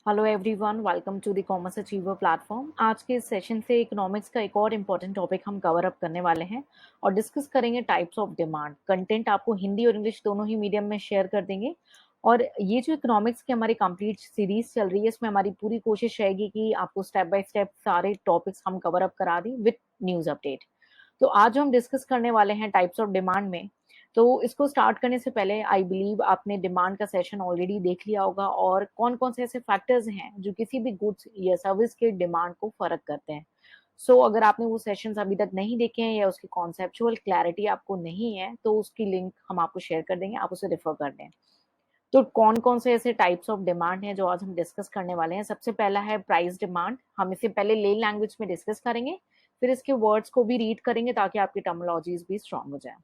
Hello everyone, welcome to the commerce achiever platform. आज के इस सेशन से इकोनॉमिक्स का एक और इम्पॉर्टेंट टॉपिक हम कवर अप करने वाले हैं और डिस्कस करेंगे टाइप्स ऑफ डिमांड। कंटेंट आपको हिंदी और इंग्लिश दोनों ही मीडियम में शेयर कर देंगे। और ये जो इकोनॉमिक्स की हमारी कंप्लीट सीरीज चल रही है, इसमें हमारी पूरी कोशिश रहेगी कि आपको स्टेप बाय स्टेप सारे टॉपिक्स हम कवर अप करा दें विद न्यूज अपडेट। तो आज हम डिस्कस करने वाले हैं टाइप्स ऑफ डिमांड में। तो इसको स्टार्ट करने से पहले आई बिलीव आपने डिमांड का सेशन ऑलरेडी देख लिया होगा और कौन कौन से ऐसे फैक्टर्स हैं जो किसी भी गुड्स या सर्विस के डिमांड को फर्क करते हैं। अगर आपने वो सेशंस अभी तक नहीं देखे हैं या उसकी कॉन्सेप्चुअल क्लैरिटी आपको नहीं है तो उसकी लिंक हम आपको शेयर कर देंगे, आप उसे रेफर कर दें। तो कौन कौन से ऐसे टाइप्स ऑफ डिमांड हैं जो आज हम डिस्कस करने वाले हैं। सबसे पहला है प्राइस डिमांड। हम इसे पहले ले लैंग्वेज में डिस्कस करेंगे, फिर इसके वर्ड्स को भी रीड करेंगे ताकि आपकी टर्मिनोलॉजीज भी स्ट्रांग हो जाए।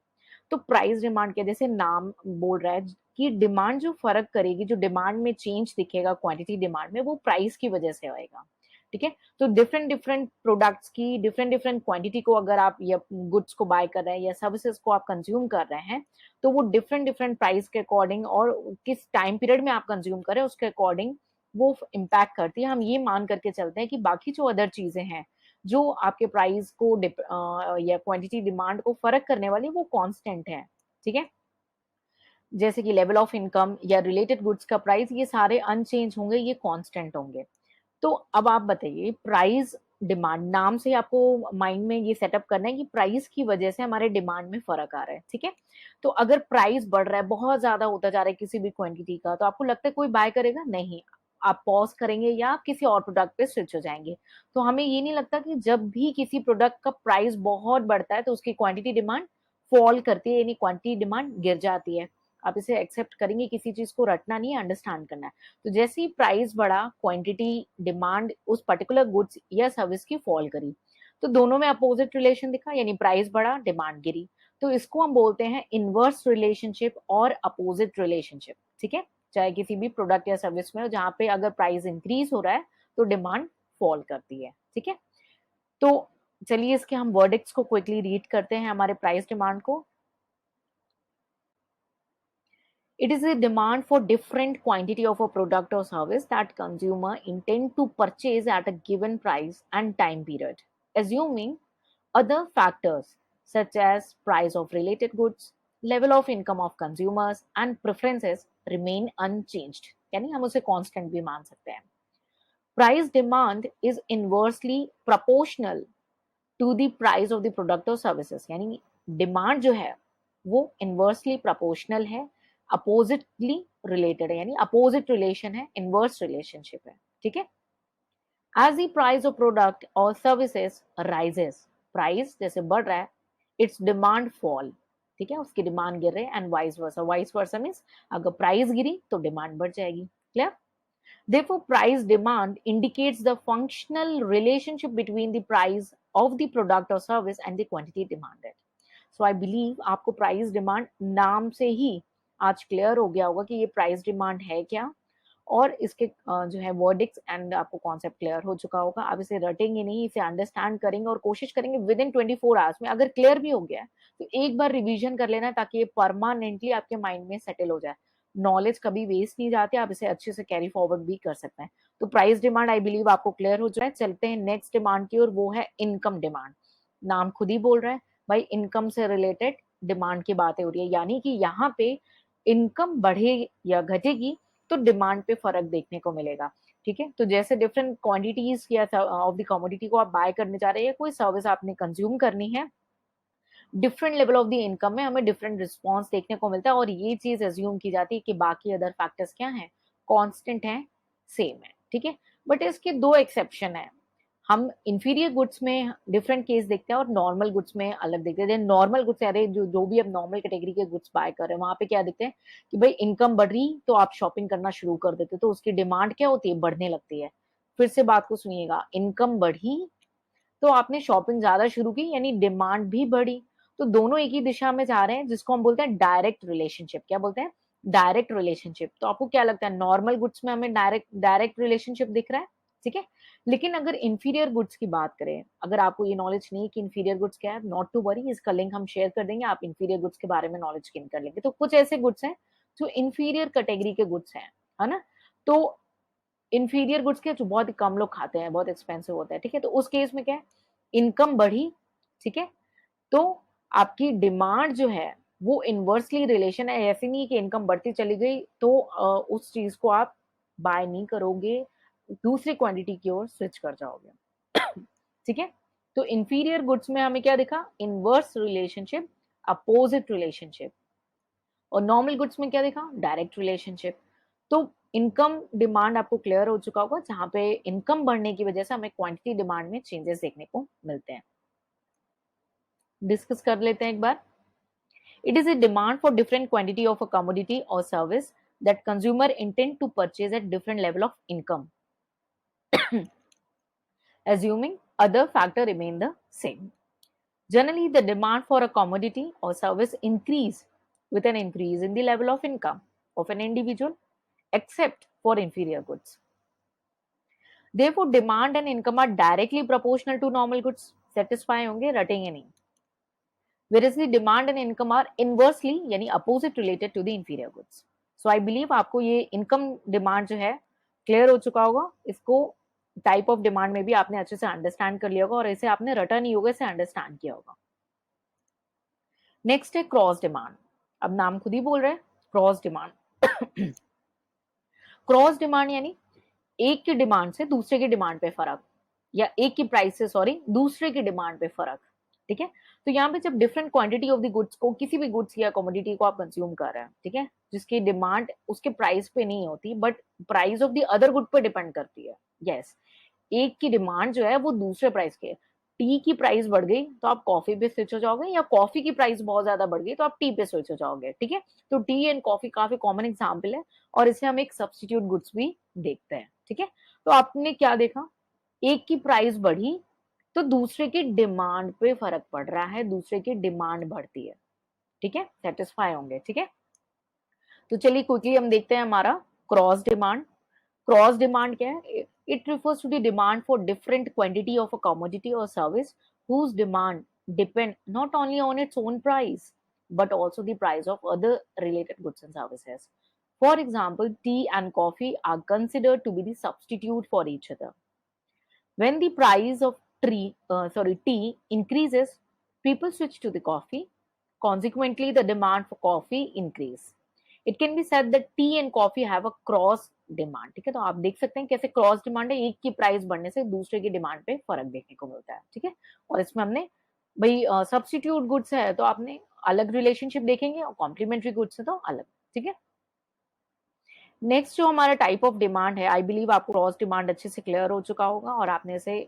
तो प्राइस डिमांड के जैसे नाम बोल रहा है कि डिमांड जो फर्क करेगी, जो डिमांड में चेंज दिखेगा क्वांटिटी डिमांड में, वो प्राइस की वजह से आएगा। ठीक है, तो डिफरेंट डिफरेंट प्रोडक्ट्स की डिफरेंट डिफरेंट क्वांटिटी को अगर आप या गुड्स को बाय कर रहे हैं या सर्विसेज को आप कंज्यूम कर रहे हैं, तो वो डिफरेंट डिफरेंट प्राइस के अकॉर्डिंग और किस टाइम पीरियड में आप कंज्यूम करें उसके अकॉर्डिंग वो इम्पैक्ट करती है। हम ये मान करके चलते हैं कि बाकी जो अदर चीजें हैं जो आपके प्राइस को या क्वांटिटी डिमांड को फर्क करने वाली, वो कांस्टेंट है। ठीक है, जैसे कि लेवल ऑफ इनकम या रिलेटेड गुड्स का प्राइस, ये सारे अनचेंज होंगे, ये कांस्टेंट होंगे। तो अब आप बताइए, प्राइस डिमांड नाम से आपको माइंड में ये सेटअप करना है कि प्राइस की वजह से हमारे डिमांड में फर्क आ रहा है। ठीक है, तो अगर प्राइस बढ़ रहा है, बहुत ज्यादा होता जा रहा है किसी भी क्वांटिटी का, तो आपको लगता है कोई बाय करेगा? नहीं, आप पॉज करेंगे या किसी और प्रोडक्ट पे स्विच हो जाएंगे। तो हमें ये नहीं लगता कि जब भी किसी प्रोडक्ट का प्राइस बहुत बढ़ता है तो उसकी क्वांटिटी डिमांड फॉल करती है, यानी क्वांटिटी डिमांड गिर जाती है। आप इसे एक्सेप्ट करेंगे, किसी चीज को रटना नहीं है, अंडरस्टैंड करना है। तो जैसे ही प्राइस बढ़ा, क्वांटिटी डिमांड उस पर्टिकुलर गुड्स या सर्विस की फॉल करी, तो दोनों में अपोजिट रिलेशन दिखा, यानी प्राइस बढ़ा, डिमांड गिरी। तो इसको हम बोलते हैं इनवर्स रिलेशनशिप और अपोजिट रिलेशनशिप। ठीक है, चाहे किसी भी प्रोडक्ट या सर्विस में हो, जहां पे अगर प्राइस इंक्रीज हो रहा है तो डिमांड फॉल करती है। ठीक है, तो चलिए इसके हम वर्डिक्ट्स को क्विकली रीड करते हैं हमारे प्राइस डिमांड को। It is a demand for different quantity of a product or service that consumer intend to purchase at a given price and time period, assuming other factors such as price of related goods, level of income of consumers and preferences remain unchanged. यानी हम उसे constant भी मान सकते हैं। Price demand is inversely proportional to the price of the product or services। यानी demand जो है वो इनवर्सली प्रोपोर्शनल है, अपोजिटली रिलेटेड है, यानी अपोजिट रिलेशन है, इनवर्स रिलेशनशिप है। ठीक है, as the price of product और सर्विसेज राइजेस, प्राइस जैसे बढ़ रहा है, इट्स डिमांड फॉल। ठीक है, उसकी डिमांड गिर रही है, एंड वाइस वर्सा मीन्स अगर प्राइस गिरी तो डिमांड बढ़ जाएगी। Clear? Therefore, price demand indicates the functional relationship between the price of the product or service and the quantity demanded. So I believe आपको प्राइस डिमांड नाम से ही आज clear हो गया होगा कि ये प्राइस डिमांड है क्या, और इसके जो है वर्डिक्स एंड आपको कॉन्सेप्ट क्लियर हो चुका होगा। आप इसे रटेंगे नहीं, इसे अंडरस्टैंड करेंगे और कोशिश करेंगे विद इन 24 आवर्स में। अगर क्लियर भी हो गया है तो एक बार रिवीजन कर लेना ताकि ये परमानेंटली आपके माइंड में सेटल हो जाए। नॉलेज कभी वेस्ट नहीं जाती, आप इसे अच्छे से कैरी फॉरवर्ड भी कर सकते हैं। तो प्राइस डिमांड आई बिलीव आपको क्लियर हो जाए। चलते हैं नेक्स्ट डिमांड की ओर, वो है इनकम डिमांड। नाम खुद ही बोल रहा है भाई, इनकम से रिलेटेड डिमांड की बातें हो रही है, यानी कि यहाँ पे इनकम बढ़े या घटेगी तो डिमांड पे फर्क देखने को मिलेगा। ठीक है, तो जैसे डिफरेंट क्वांटिटीज या ऑफ द कमोडिटी को आप बाय करने जा रहे हैं, कोई सर्विस आपने कंज्यूम करनी है, different level of the income में हमें डिफरेंट रिस्पॉन्स देखने को मिलता है, और ये चीज एज्यूम की जाती है कि बाकी अदर फैक्टर्स क्या हैं, कांस्टेंट हैं, सेम है। ठीक है, बट इसके दो एक्सेप्शन है। हम इंफीरियर गुड्स में डिफरेंट केस देखते हैं और नॉर्मल गुड्स में अलग देखते हैं। नॉर्मल गुड्स अरे जो भी अब नॉर्मल कैटेगरी के गुड्स बाय कर रहे हैं, वहां पे क्या देखते हैं कि भाई इनकम बढ़ रही तो आप शॉपिंग करना शुरू कर देते, तो उसकी डिमांड क्या होती है, बढ़ने लगती है। फिर से बात को सुनिएगा, इनकम बढ़ी तो आपने शॉपिंग ज्यादा शुरू की, यानी डिमांड भी बढ़ी। तो दोनों एक ही दिशा में जा रहे हैं, जिसको हम बोलते हैं डायरेक्ट रिलेशनशिप। क्या बोलते हैं? Direct relationship. तो आपको क्या लगता है, नॉर्मल गुड्स में हमें डायरेक्ट डायरेक्ट रिलेशनशिप दिख रहा है? ठीक है, लेकिन अगर इंफीरियर गुड्स की बात करें, अगर आपको ये नॉलेज नहीं है कि इंफीरियर गुड्स क्या है, नॉट टू वरी, इसका लिंक हम शेयर कर देंगे, आप इंफीरियर गुड्स के बारे में नॉलेज गेन कर लेंगे। तो कुछ ऐसे गुड्स हैं जो इंफीरियर कैटेगरी के गुड्स हैं, है ना। तो इंफीरियर गुड्स के जो बहुत कम लोग खाते हैं, बहुत एक्सपेंसिव होता है, ठीक है, तो उस केस में क्या है, इनकम बढ़ी, ठीक है, तो आपकी डिमांड जो है वो इनवर्सली रिलेशन है, ऐसे नहीं कि इनकम बढ़ती चली गई तो उस चीज को आप बाय नहीं करोगे, दूसरी क्वांटिटी की ओर स्विच कर जाओगे। ठीक है, तो इंफीरियर गुड्स में हमें क्या दिखा, इनवर्स रिलेशनशिप, अपोजिट रिलेशनशिप, और नॉर्मल गुड्स में क्या देखा, डायरेक्ट रिलेशनशिप। तो इनकम डिमांड आपको क्लियर हो चुका होगा, जहां पे इनकम बढ़ने की वजह से हमें क्वांटिटी डिमांड में चेंजेस देखने को मिलते हैं। डिस्कस कर लेते हैं एक बार। It is a demand for different quantity of a commodity or service that consumer intend to purchase at different level of income, assuming other factor remain the same. Generally, the demand for a commodity or service increase with an increase in the level of income of an individual, except for inferior goods. Therefore, demand and income are directly proportional to normal goods. Satisfy होंगे, रटेंगे नहीं. Whereas the demand and income are inversely यानी opposite related to the inferior goods. So I believe आपको ये income demand जो है clear हो चुका होगा, इसको टाइप ऑफ डिमांड में भी आपने अच्छे से अंडरस्टैंड कर लिया होगा और इसे आपने रटा नहीं होगा, इसे अंडरस्टैंड किया होगा। नेक्स्ट है क्रॉस डिमांड। अब नाम खुद ही बोल रहे हैं, क्रॉस डिमांड। क्रॉस डिमांड यानी एक की डिमांड से दूसरे की डिमांड पे फर्क, या एक की प्राइस से सॉरी दूसरे की डिमांड पे फर्क, ठीक है। तो यहाँ पे जब different quantity of the goods को, किसी भी गुड्स या कमोडिटी को आप कंज्यूम कर रहे हैं, ठीक है, जिसकी डिमांड उसके प्राइस पे नहीं होती but price of the other good पे डिपेंड करती है। यस, एक की डिमांड जो है वो दूसरे प्राइस के, टी की प्राइस बढ़ गई तो आप कॉफी पे स्विच हो जाओगे, या कॉफी की प्राइस बहुत ज्यादा बढ़ गई तो आप टी पे स्विच हो जाओगे, ठीक है। तो टी एंड कॉफी काफी कॉमन एग्जाम्पल है, और इसे हम एक सब्सटीट्यूट गुड्स भी देखते हैं, ठीक है। तो आपने क्या देखा, एक की प्राइस बढ़ी तो दूसरे की डिमांड पे फर्क पड़ रहा है, दूसरे की डिमांड बढ़ती है, ठीक है, सेटिस्फाई होंगे, ठीक है। तो चलिए क्विकली हम देखते हैं हमारा क्रॉस डिमांड। क्रॉस डिमांड क्या है, it refers to the demand for different quantity of a commodity और service whose demand depend not only on its own price but also the price of other related goods and services. For example, tea and coffee are considered to be the substitute for each other. When the price of tea increases, people switch to the coffee. Consequently, the demand for coffee increase. It can be said that tea and coffee have a cross demand, ठीक है। तो आप देख सकते हैं कैसे cross demand है, एक की प्राइस बढ़ने से दूसरे की डिमांड पे फर्क देखने को मिलता है, ठीक है। और इसमें हमने भाई सब्स्टिट्यूट गुड्स है तो आपने अलग रिलेशनशिप देखेंगे, और कॉम्प्लीमेंट्री गुड्स है तो अलग, ठीक है। नेक्स्ट जो हमारा टाइप ऑफ डिमांड है, आई बिलीव आपको क्रॉस डिमांड अच्छे से क्लियर हो चुका होगा और आपने इसे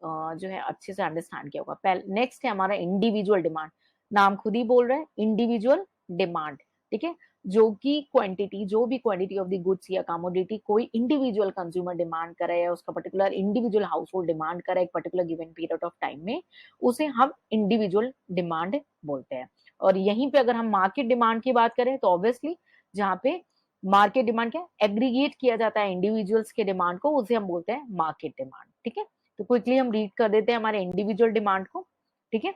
जो है अच्छे से अंडरस्टैंड किया होगा। पहले नेक्स्ट है हमारा इंडिविजुअल डिमांड। नाम खुद ही बोल रहा है, इंडिविजुअल डिमांड, ठीक है। जो की क्वांटिटी, जो भी क्वांटिटी ऑफ द गुड्स या कमोडिटी कोई इंडिविजुअल कंज्यूमर डिमांड करे या उसका particular individual house hold demand करे एक particular given period of time में, उसे हम इंडिविजुअल डिमांड बोलते हैं। और यहीं पे अगर हम मार्केट डिमांड की बात करें तो ऑब्वियसली जहाँ पे मार्केट डिमांड क्या एग्रीगेट किया जाता है इंडिविजुअल्स के डिमांड को, उसे हम बोलते हैं मार्केट डिमांड, ठीक है। तो क्विकली हम रीड कर देते हैं हमारे इंडिविजुअल डिमांड को, ठीक है।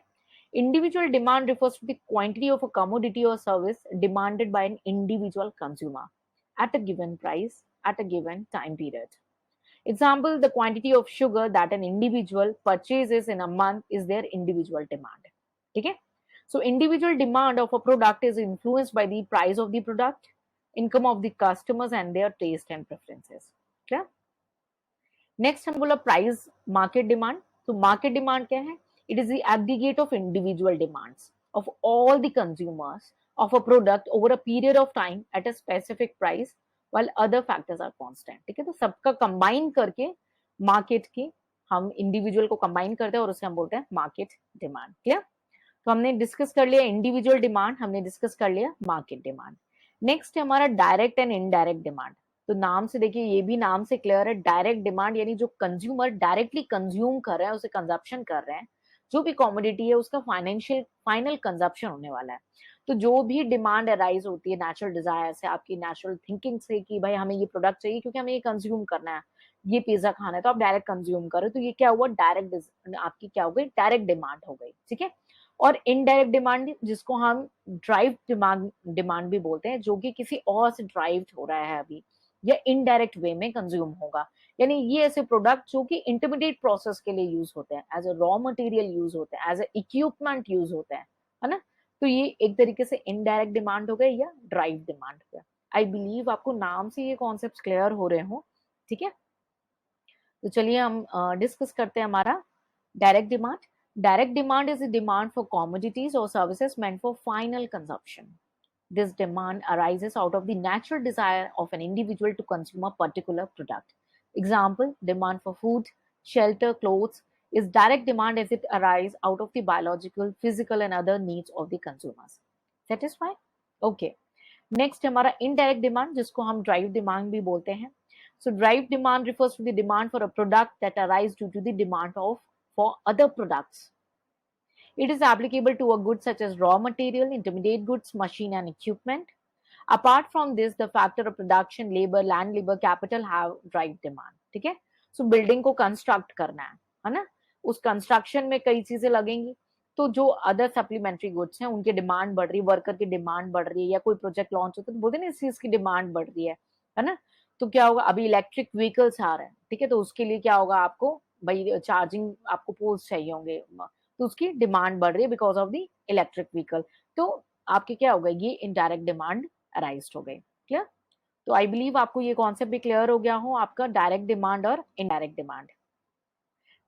Individual demand refers to the quantity of a commodity or service demanded by an individual consumer at a given price at a given time period. Example, the quantity of sugar that an individual purchases in a month is their individual demand, ठीक है। So individual demand of a product is influenced by the price of the product, income of the customers and their taste and preferences, clear? Next हम बोला price market demand. तो market demand क्या है, it is the aggregate of individual demands of all the consumers of a product over a period of time at a specific price while other factors are constant, ठीक है। तो सबका combine करके market की हम individual को combine करते हैं और उसे हम बोलते हैं मार्केट डिमांड, क्लियर। तो हमने डिस्कस कर लिया इंडिविजुअल डिमांड, हमने डिस्कस कर लिया मार्केट डिमांड। नेक्स्ट है हमारा डायरेक्ट एंड इनडायरेक्ट डिमांड। तो नाम से देखिए, ये भी नाम से क्लियर है, डायरेक्ट डिमांड यानी जो कंज्यूमर डायरेक्टली कंज्यूम कर रहे हैं, उसे कंजप्शन कर रहे हैं, जो भी कमोडिटी है उसका फाइनल कंजप्शन होने वाला है। तो जो भी डिमांड अराइज होती है नेचुरल डिजायर से, आपकी नेचुरल थिंकिंग से कि भाई हमें ये प्रोडक्ट चाहिए क्योंकि हमें ये कंज्यूम करना है, ये पिज्जा खाना है, तो आप डायरेक्ट कंज्यूम कर रहे हो, तो ये क्या हुआ, डायरेक्ट आपकी क्या हो गई, डायरेक्ट डिमांड हो गई, ठीक है। और इनडायरेक्ट डिमांड जिसको हम ड्राइव डिमांड भी बोलते हैं, जो कि किसी और से ड्राइव हो रहा है अभी, या इनडायरेक्ट वे में कंज्यूम होगा। यानी ये ऐसे प्रोडक्ट जो कि इंटरमीडिएट प्रोसेस के लिए यूज होते हैं, as a raw material use होते हैं, एज अ इक्विपमेंट यूज होते हैं, है ना। तो ये एक तरीके से इनडायरेक्ट डिमांड हो गया या ड्राइव डिमांड हो गया। आई बिलीव आपको नाम से ये कॉन्सेप्ट क्लियर हो रहे हो, ठीक है। तो चलिए हम डिस्कस करते हैं हमारा direct demand. Direct demand is a demand for commodities or services meant for final consumption. This demand arises out of the natural desire of an individual to consume a particular product. Example, demand for food, shelter, clothes is direct demand as it arises out of the biological, physical and other needs of the consumers. Satisfy? Okay. Next हमारा indirect demand, जिसको हम drive demand भी बोलते हैं। So drive demand refers to the demand for a product that arise due to the demand of for other products. It is applicable to a good such as raw material, intermediate goods, machine and equipment. Apart from this, the factor of production, labor, land labor, capital have drive demand. ठीक है। सो building को construct करना है ना, उस construction में कई चीजें लगेंगी, तो जो अदर सप्लीमेंट्री गुड्स हैं उनकी डिमांड बढ़ रही है, वर्कर की डिमांड बढ़ रही है, या कोई प्रोजेक्ट लॉन्च होता है तो बोलते हैं ना इस चीज की डिमांड बढ़ रही है ना। तो क्या होगा, अभी इलेक्ट्रिक व्हीकल्स आ रहे हैं, ठीक है, तो उसके लिए क्या होगा, आपको भाई चार्जिंग आपको पोल्स चाहिए होंगे, तो उसकी डिमांड बढ़ रही है because of the electric vehicle. तो आपके क्या हो गए, ये इनडायरेक्ट डिमांड अराइज हो गई। क्लियर? तो आई बिलीव आपको ये कॉन्सेप्ट भी क्लियर हो गया हो, आपका डायरेक्ट डिमांड और इनडायरेक्ट डिमांड।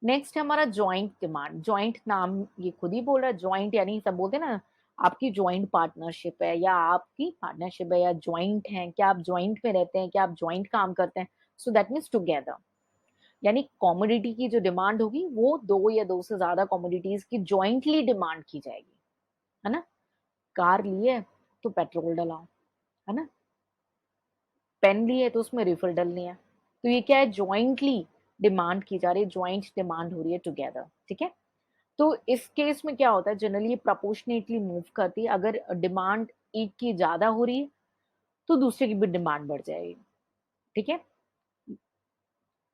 नेक्स्ट है हमारा ज्वाइंट डिमांड। ज्वाइंट नाम ये खुद ही बोल रहा है, ज्वाइंट यानी सब बोलते हैं ना आपकी ज्वाइंट पार्टनरशिप है, या आपकी पार्टनरशिप है, या ज्वाइंट है, क्या आप ज्वाइंट में रहते हैं, क्या आप ज्वाइंट काम करते हैं, सो दैट मीन्स टुगेदर। यानी कॉमोडिटी की जो डिमांड होगी वो दो या दो से ज्यादा कॉमोडिटीज की ज्वाइंटली डिमांड की जाएगी, है ना। कार लिए तो पेट्रोल डलाओ, है ना, पेन लिए तो उसमें रिफिल डलनी है, तो ये क्या है, ज्वाइंटली डिमांड की जा रही है, ज्वाइंट डिमांड हो रही है टुगेदर, ठीक है। तो इस केस में क्या होता है, जनरली प्रोपोर्शनेटली मूव करती है, अगर डिमांड एक की ज्यादा हो रही है तो दूसरे की भी डिमांड बढ़ जाएगी, ठीक है।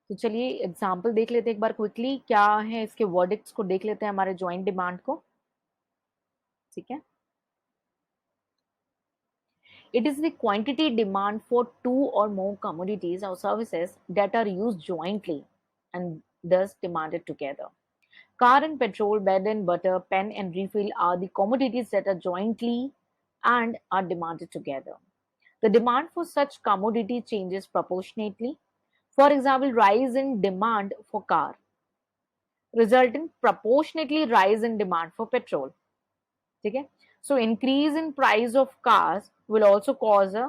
तो चलिए एग्जाम्पल देख लेते हैं एक बार क्विकली, क्या है इसके वर्डिक्ट्स को देख लेते हैं हमारे ज्वाइंट डिमांड को, ठीक है। It is the quantity demand for two or more commodities or services that are used jointly and thus demanded together. Car and petrol, bread and butter, pen and refill are the commodities that are jointly and are demanded together. The demand for such commodity changes proportionately. For example, rise in demand for car result in proportionately rise in demand for petrol. ठीक है। So increase in price of cars will also cause a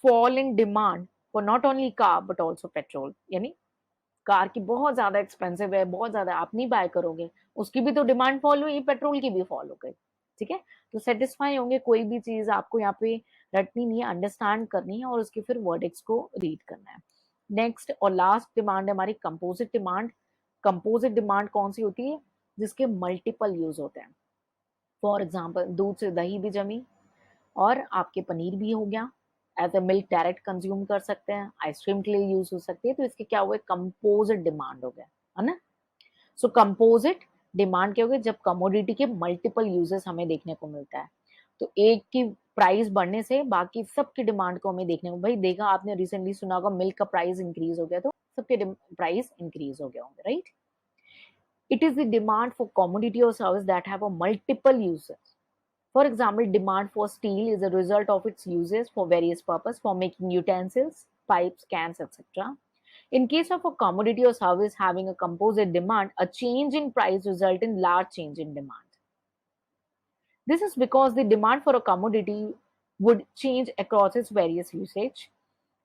fall in demand for not only car but also petrol. यानी car की बहुत ज्यादा expensive है, बहुत ज्यादा आप नहीं बाय करोगे, उसकी भी तो डिमांड फॉल हुई, पेट्रोल की भी फॉल हो गई, ठीक है। तो सेटिस्फाई होंगे, कोई भी चीज आपको यहाँ पे रटनी नहीं है, अंडरस्टैंड करनी है और उसके फिर वर्डिक्स को रीड करना है। नेक्स्ट और लास्ट डिमांड है हमारी कंपोजिट डिमांड। कंपोजिट डिमांड कौन सी होती है, जिसके मल्टीपल यूज होते हैं। फॉर एग्जाम्पल दूध से दही भी जमी और आपके पनीर भी हो गया, as a milk direct consume कर सकते हैं, आइसक्रीम के लिए यूज हो सकती है, तो इसके क्या हुए, कंपोजिट डिमांड हो गया, है ना। सो कंपोजिट डिमांड क्या हो गया, जब कमोडिटी के मल्टीपल यूजेस हमें देखने को मिलता है, तो एक की प्राइस बढ़ने से बाकी सबकी डिमांड को हमें देखने को, भाई देखा आपने रिसेंटली सुना होगा मिल्क का प्राइस इंक्रीज हो गया तो सबके प्राइस इंक्रीज हो गया होंगे, right. It is the demand for commodity or service that have a multiple uses. For example, demand for steel is a result of its uses for various purposes for making utensils, pipes, cans, etc. In case of a commodity or service having a composite demand, a change in price results in large change in demand. This is because the demand for a commodity would change across its various usage.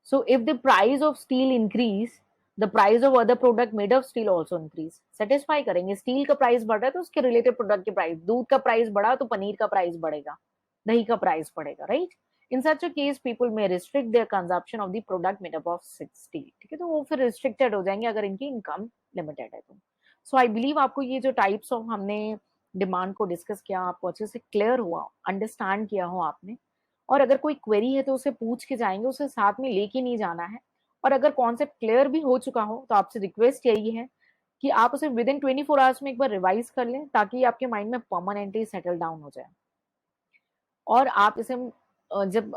So if the price of steel increase, the price of other product made of steel also increase. Satisfy करेंगे, steel का price बढ़ रहा है तो उसके related product के price, दूध का प्राइस बढ़ा तो पनीर का प्राइस बढ़ेगा, दही का प्राइस बढ़ेगा, right. In such a case people may restrict their consumption of the product made up of steel, ठीक है, तो वो फिर रिस्ट्रिक्टेड हो जाएंगे अगर इनकी इनकम लिमिटेड है तो। सो आई बिलीव आपको ये जो टाइप्स ऑफ हमने डिमांड को डिस्कस किया आपको अच्छे से क्लियर हुआ, अंडरस्टैंड किया हो आपने। और अगर कोई क्वेरी है तो उसे पूछ के जाएंगे, उसे साथ में लेके नहीं जाना है। और अगर कॉन्सेप्ट क्लियर भी हो चुका हो तो आपसे रिक्वेस्ट यही है कि आप उसे विद इन 24 आवर्स में एक बार रिवाइज कर लें, ताकि आपके माइंड में परमानेंटली सेटल डाउन हो जाए। और आप इसे जब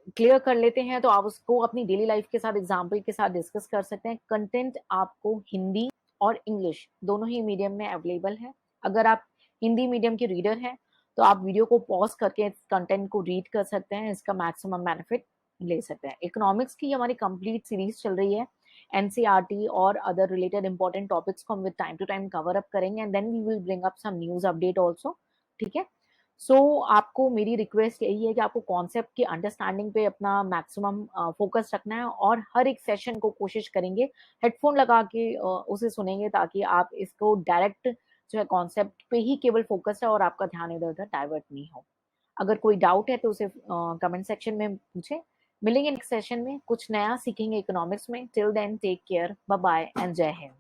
क्लियर कर लेते हैं तो आप उसको अपनी डेली लाइफ के साथ एग्जाम्पल के साथ डिस्कस कर सकते हैं। कंटेंट आपको हिंदी और इंग्लिश दोनों ही मीडियम में अवेलेबल है। अगर आप हिंदी मीडियम के रीडर हैं तो आप वीडियो को पॉज करके कंटेंट को रीड कर सकते हैं, इसका मैक्सिमम बेनिफिट ले सकते हैं। इकोनॉमिक्स की हमारी कंप्लीट सीरीज चल रही है, एनसीईआरटी और अदर रिलेटेड इंपॉर्टेंट टॉपिक्स को हम with time to time cover up करेंगे and then we will bring up some news update also. ठीक है, सो आपको मेरी रिक्वेस्ट यही है कि आपको कॉन्सेप्ट की अंडरस्टैंडिंग पे अपना मैक्सिमम फोकस रखना है और हर एक सेशन को कोशिश करेंगे हेडफोन लगा के उसे सुनेंगे, ताकि आप इसको डायरेक्ट जो है कॉन्सेप्ट पे ही केवल फोकस है और आपका ध्यान इधर उधर डाइवर्ट नहीं हो। अगर कोई डाउट है तो उसे कमेंट सेक्शन में पूछे। मिलेंगे नेक्स्ट सेशन में, कुछ नया सीखेंगे इकोनॉमिक्स में। Till then take care, bye bye and जय हिंद।